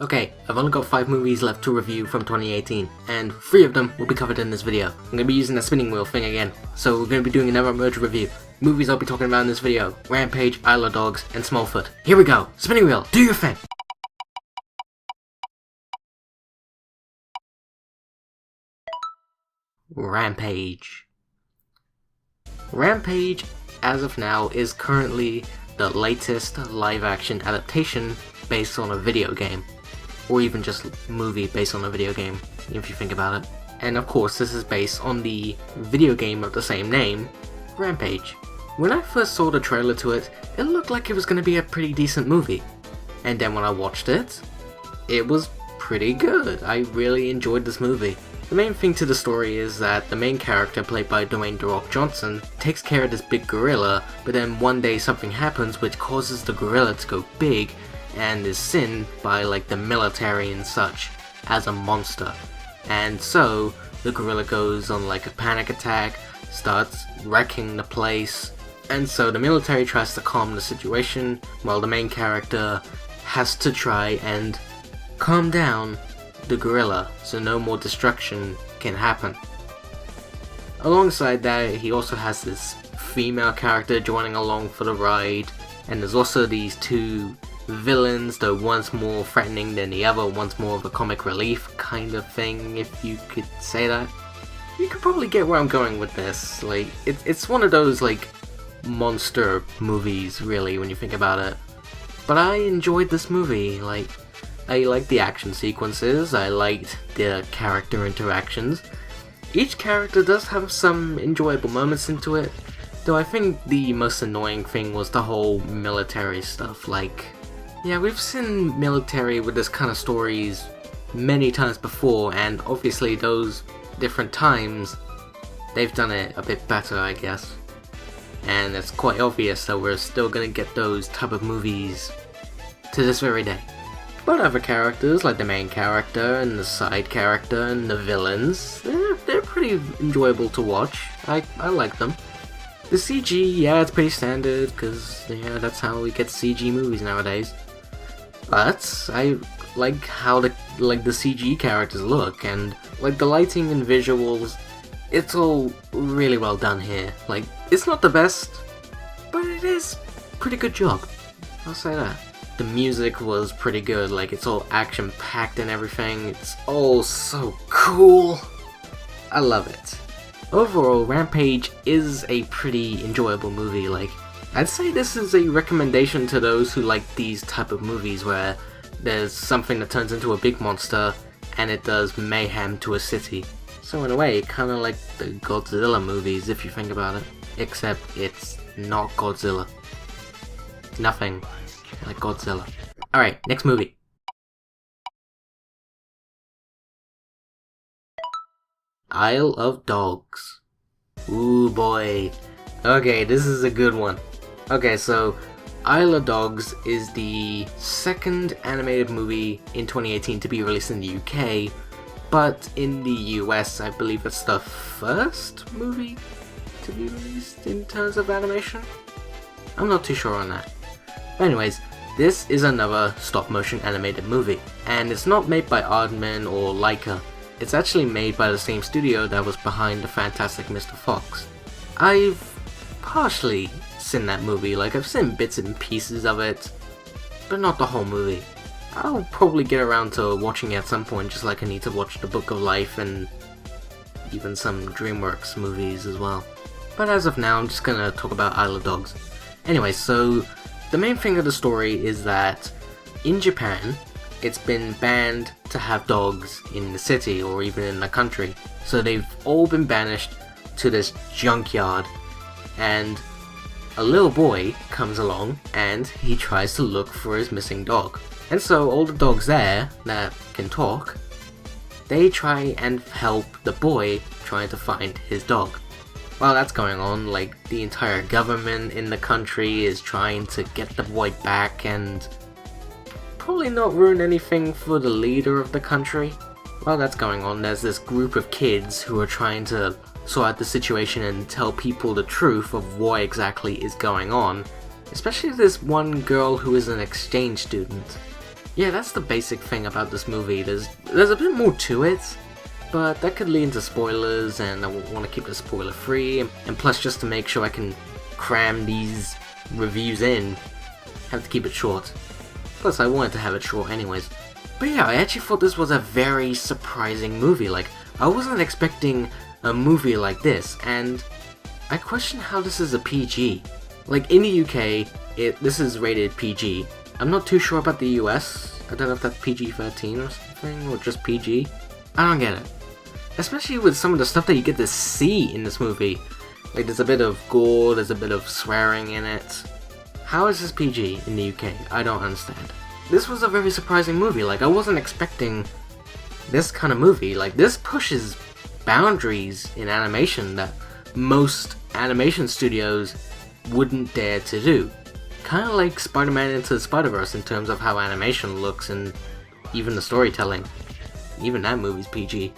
Okay, I've only got 5 movies left to review from 2018, and 3 of them will be covered in this video. I'm going to be using the spinning wheel thing again, so we're going to be doing another merge review. Movies I'll be talking about in this video: Rampage, Dogs and Smallfoot. Here we go! Spinning wheel, do your thing! Rampage. Rampage, as of now, is currently the latest live-action adaptation based on a video game. Or even just movie based on a video game, if you think about it. And of course, this is based on the video game of the same name, Rampage. When I first saw the trailer to it, it looked like it was going to be a pretty decent movie. And then when I watched it, it was pretty good. I really enjoyed this movie. The main thing to the story is that the main character, played by Dwayne "The Rock" Johnson, takes care of this big gorilla, but then one day something happens which causes the gorilla to go big, and is seen by like the military and such as a monster. And so the gorilla goes on like a panic attack, starts wrecking the place, and so the military tries to calm the situation while the main character has to try and calm down the gorilla so no more destruction can happen. Alongside that, he also has this female character joining along for the ride, and there's also these two villains, though one's more threatening than the other, one's more of a comic relief kind of thing, if you could say that. You could probably get where I'm going with this. Like, it's one of those like monster movies, really, when you think about it. But I enjoyed this movie. Like, I liked the action sequences, I liked the character interactions. Each character does have some enjoyable moments into it, though I think the most annoying thing was the whole military stuff. Like, yeah, we've seen military with this kind of stories many times before, and obviously those different times, they've done it a bit better, I guess. And it's quite obvious that we're still gonna get those type of movies to this very day. But other characters, like the main character and the side character and the villains, they're pretty enjoyable to watch. I like them. The CG, yeah, it's pretty standard, because yeah, that's how we get CG movies nowadays. But I like how the CG characters look, and like the lighting and visuals, it's all really well done here. Like, it's not the best, but it is a pretty good job. I'll say that. The music was pretty good, like it's all action packed and everything. It's all so cool. I love it. Overall, Rampage is a pretty enjoyable movie. Like, I'd say this is a recommendation to those who like these type of movies where there's something that turns into a big monster and it does mayhem to a city. So in a way, kinda like the Godzilla movies if you think about it. Except it's not Godzilla. Nothing like Godzilla. Alright, next movie. Isle of Dogs. Ooh boy. Okay, this is a good one. Okay, so Isle of Dogs is the second animated movie in 2018 to be released in the UK, but in the US I believe it's the first movie to be released in terms of animation? I'm not too sure on that. But anyways, this is another stop-motion animated movie, and it's not made by Aardman or Laika. It's actually made by the same studio that was behind the Fantastic Mr. Fox. I've partially seen that movie, like I've seen bits and pieces of it, but not the whole movie. I'll probably get around to watching it at some point, just like I need to watch The Book of Life and even some DreamWorks movies as well. But as of now, I'm just gonna talk about Isle of Dogs. Anyway, so the main thing of the story is that in Japan, it's been banned to have dogs in the city or even in the country. So they've all been banished to this junkyard, and a little boy comes along and he tries to look for his missing dog. And so all the dogs there that can talk, they try and help the boy trying to find his dog. While that's going on, like, the entire government in the country is trying to get the boy back and probably not ruin anything for the leader of the country. While that's going on, there's this group of kids who are trying to sort out the situation and tell people the truth of what exactly is going on, especially this one girl who is an exchange student. Yeah, that's the basic thing about this movie. There's a bit more to it, but that could lead into spoilers, and I want to keep it spoiler free, and plus just to make sure I can cram these reviews in, have to keep it short. Plus I wanted to have it short anyways. But yeah, I actually thought this was a very surprising movie. Like, I wasn't expecting a movie like this, and I question how this is a PG. Like, in the UK, this is rated PG. I'm not too sure about the US. I don't know if that's PG-13 or something, or just PG. I don't get it. Especially with some of the stuff that you get to see in this movie. Like, there's a bit of gore, there's a bit of swearing in it. How is this PG in the UK? I don't understand. This was a very surprising movie. Like, I wasn't expecting this kind of movie. Like, this pushes boundaries in animation that most animation studios wouldn't dare to do. Kind of like Spider-Man Into the Spider-Verse in terms of how animation looks and even the storytelling. Even that movie's PG.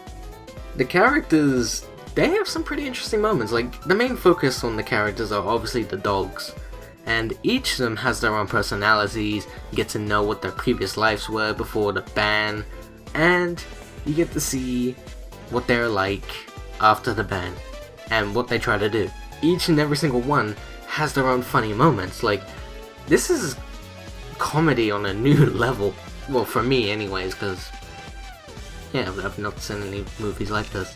The characters, they have some pretty interesting moments. Like, the main focus on the characters are obviously the dogs. And each of them has their own personalities, you get to know what their previous lives were before the ban, and you get to see what they're like after the ban, and what they try to do. Each and every single one has their own funny moments. Like, this is comedy on a new level. Well, for me anyways, because, yeah, I've not seen any movies like this.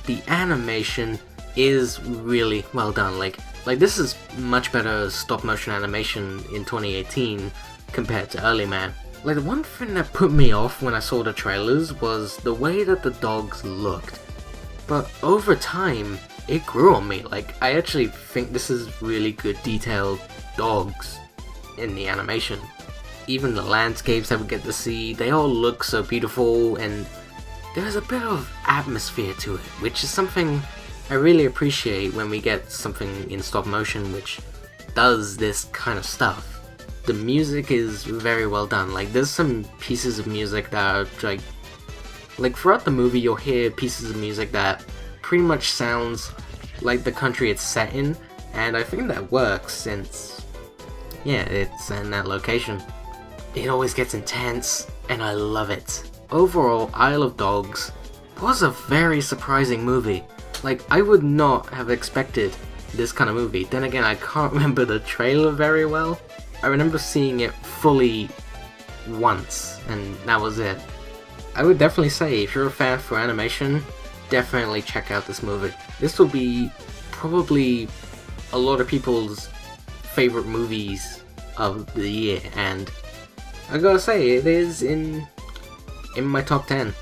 The animation is really well done. Like this is much better stop-motion animation in 2018 compared to early man. Like, the one thing that put me off when I saw the trailers was the way that the dogs looked. But over time, it grew on me. Like, I actually think this is really good detailed dogs in the animation. Even the landscapes that we get to see, they all look so beautiful, and there's a bit of atmosphere to it, which is something I really appreciate when we get something in stop motion which does this kind of stuff. The music is very well done. Like, there's some pieces of music that are like throughout the movie you'll hear pieces of music that pretty much sounds like the country it's set in, and I think that works since, yeah, it's in that location. It always gets intense, and I love it. Overall, Isle of Dogs was a very surprising movie. Like, I would not have expected this kind of movie. Then again, I can't remember the trailer very well. I remember seeing it fully once, and that was it. I would definitely say, if you're a fan for animation, definitely check out this movie. This will be probably a lot of people's favorite movies of the year, and I gotta say, it is in my top 10.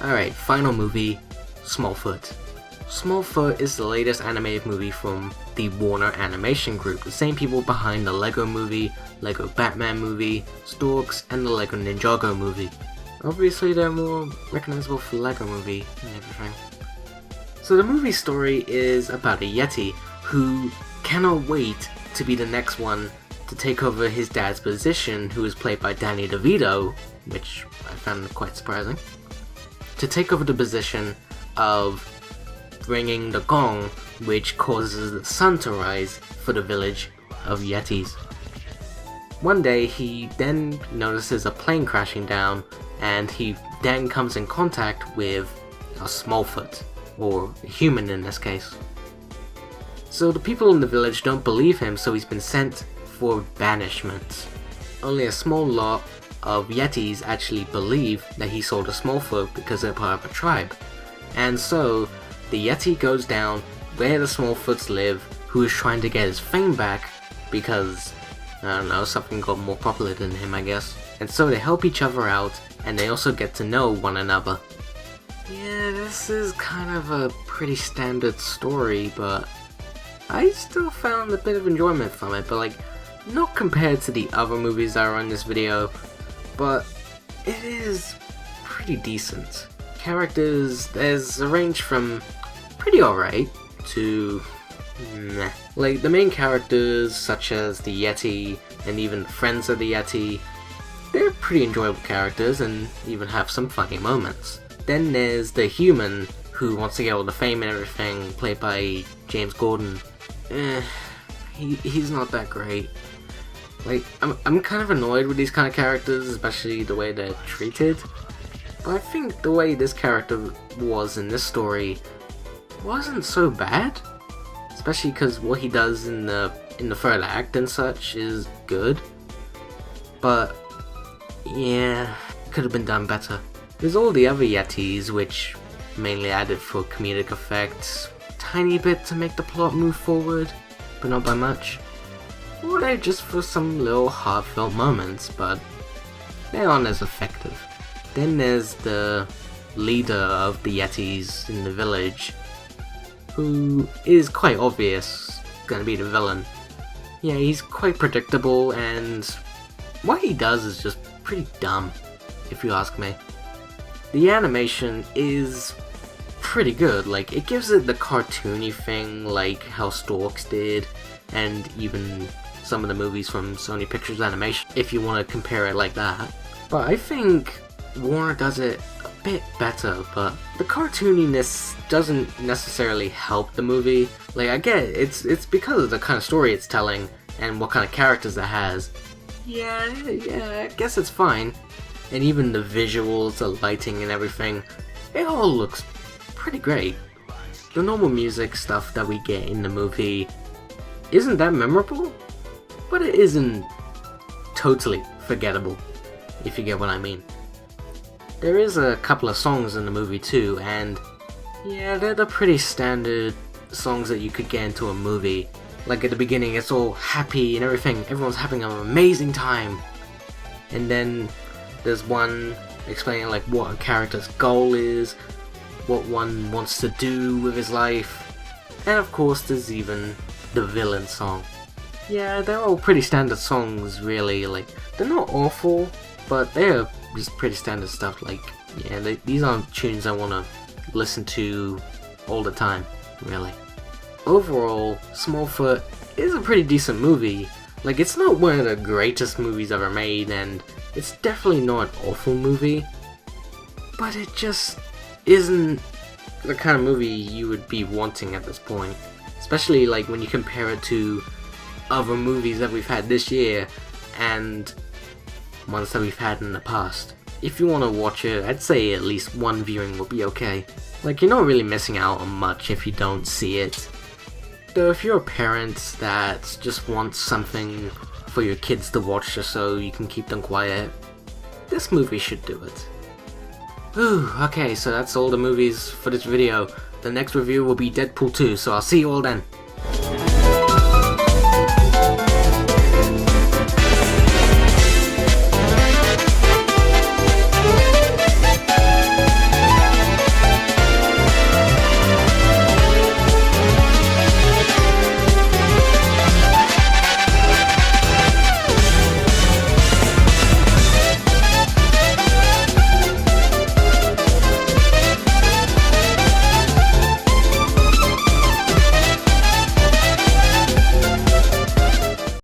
Alright, final movie, Smallfoot. Smallfoot is the latest animated movie from the Warner Animation Group, the same people behind the Lego movie, Lego Batman movie, Storks, and the Lego Ninjago movie. Obviously they're more recognizable for the Lego movie and everything. So the movie story is about a Yeti who cannot wait to be the next one to take over his dad's position, who is played by Danny DeVito, which I found quite surprising, to take over the position of ringing the gong, which causes the sun to rise for the village of Yetis. One day he then notices a plane crashing down, and he then comes in contact with a Smallfoot, or a human in this case. So the people in the village don't believe him, so he's been sent for banishment. Only a small lot of Yetis actually believe that he sold a Smallfoot because they're part of a tribe. And so the Yeti goes down where the Smallfoots live, who is trying to get his fame back because, I don't know, something got more popular than him, I guess. And so they help each other out, and they also get to know one another. Yeah, this is kind of a pretty standard story, but I still found a bit of enjoyment from it, but like, not compared to the other movies that are in this video, but it is pretty decent. Characters, there's a range from pretty alright to meh. Like, the main characters, such as the Yeti and even the friends of the Yeti, they're pretty enjoyable characters and even have some funny moments. Then there's the human who wants to get all the fame and everything, played by James Gordon. He's not that great. Like, I'm kind of annoyed with these kind of characters, especially the way they're treated. But I think the way this character was in this story wasn't so bad. Especially because what he does in the third act and such is good. But, yeah, could have been done better. There's all the other Yetis, which mainly added for comedic effects, tiny bit to make the plot move forward, but not by much. Or they're just for some little heartfelt moments, but they aren't as effective. Then there's the leader of the Yetis in the village, who is quite obvious gonna be the villain. Yeah, he's quite predictable, and what he does is just pretty dumb, if you ask me. The animation is pretty good, like, it gives it the cartoony thing like how Storks did, and even some of the movies from Sony Pictures Animation, if you want to compare it like that. But I think Warner does it a bit better, but the cartooniness doesn't necessarily help the movie. Like, I get it, it's because of the kind of story it's telling, and what kind of characters it has. Yeah, I guess it's fine. And even the visuals, the lighting and everything, it all looks pretty great. The normal music stuff that we get in the movie isn't that memorable, but it isn't totally forgettable, if you get what I mean. There is a couple of songs in the movie too, and yeah, they're the pretty standard songs that you could get into a movie. Like at the beginning, it's all happy and everything, everyone's having an amazing time. And then there's one explaining like what a character's goal is, what one wants to do with his life, and of course there's even the villain song. Yeah, they're all pretty standard songs really, like, they're not awful, but they're just pretty standard stuff, like, yeah, these aren't tunes I want to listen to all the time, really. Overall, Smallfoot is a pretty decent movie. Like, it's not one of the greatest movies ever made, and it's definitely not an awful movie, but it just isn't the kind of movie you would be wanting at this point. Especially like when you compare it to other movies that we've had this year and ones that we've had in the past. If you want to watch it, I'd say at least one viewing will be okay. Like, you're not really missing out on much if you don't see it. Though if you're a parent that just wants something for your kids to watch just so you can keep them quiet, this movie should do it. Whew, okay, so that's all the movies for this video. The next review will be Deadpool 2, so I'll see you all then.